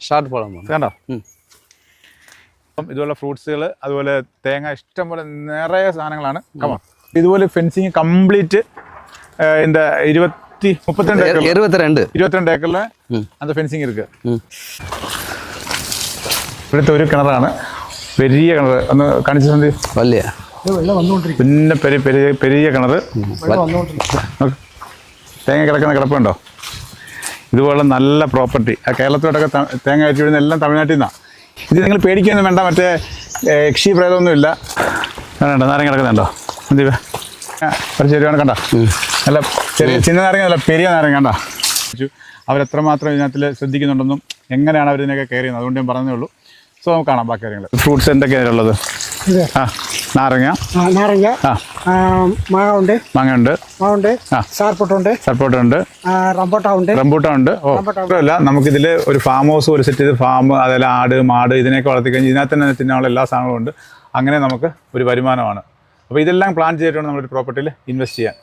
ഷാർട്ട് പഴം കണ്ടോ ഇതുപോലെ ഫ്രൂട്ട്സുകൾ അതുപോലെ തേങ്ങ ഇഷ്ടം പോലെ നിറയെ സാധനങ്ങളാണ് കമാ ഇതുപോലെ ഫെൻസിങ് കംപ്ലീറ്റ് இந்த 22 ഏക്കറിൽ അത് ഫെൻസിങ് ഇருக்கு ഇവിടുത്തെ ഒരു കിണറാണ് പെരിയ കിണർ ഒന്ന് കാണിച്ച സന്ധി വലിയ പിന്നെ പെരിയ കിണർ തേങ്ങ കിടക്കുന്ന കിടപ്പുണ്ടോ ഇതുപോലെ നല്ല പ്രോപ്പർട്ടി ആ കേരളത്തിലോട്ടൊക്കെ തേങ്ങ അയച്ചു വിടുന്ന എല്ലാം തമിഴ്നാട്ടിൽ നിന്നാണ് ഇത് നിങ്ങൾ പേടിക്കൊന്നും വേണ്ട മറ്റേ യക്ഷി പ്രേതമൊന്നുമില്ല കണ്ടോ നാരങ്ങ കിടക്കുന്നുണ്ടോ സന്ദീപ ഒരു ചെരുവാണ് കണ്ട നല്ല ചെറിയ ചിന്ന നാരങ്ങ അല്ല പെരിയ നാരങ്ങ കണ്ട അവരെത്രമാത്രം ഇതിനകത്തിൽ ശ്രദ്ധിക്കുന്നുണ്ടെന്നും എങ്ങനെയാണ് അവരിതിനൊക്കെ കെയർ ചെയ്യുന്നത് അതുകൊണ്ട് ഞാൻ പറഞ്ഞതേ ഉള്ളൂ സോ നമുക്ക് കാണാം ബാക്കി കാര്യങ്ങൾ ഫ്രൂട്ട്സ് എന്തൊക്കെയാണ് ഉള്ളത് ആ നാരങ്ങ മാങ്ങയുണ്ട് സർപ്പോട്ടുണ്ട് റംബൂട്ടാൻ ഉണ്ട് അല്ല നമുക്കിതിൽ ഒരു ഫാം ഹൗസ് ഒരു സെറ്റ് ചെയ്ത് ഫാം അതെല്ലാം ആട് മാട് ഇതിനെയൊക്കെ വളർത്തിക്കഴിഞ്ഞ് ഇതിനകത്ത് തന്നെ തിന്നാനുള്ള എല്ലാ സാധനങ്ങളും ഉണ്ട് അങ്ങനെ നമുക്ക് ഒരു വരുമാനമാണ് അപ്പോൾ ഇതെല്ലാം പ്ലാൻ ചെയ്തിട്ടാണ് നമ്മളൊരു പ്രോപ്പർട്ടിയിൽ ഇൻവെസ്റ്റ് ചെയ്യാൻ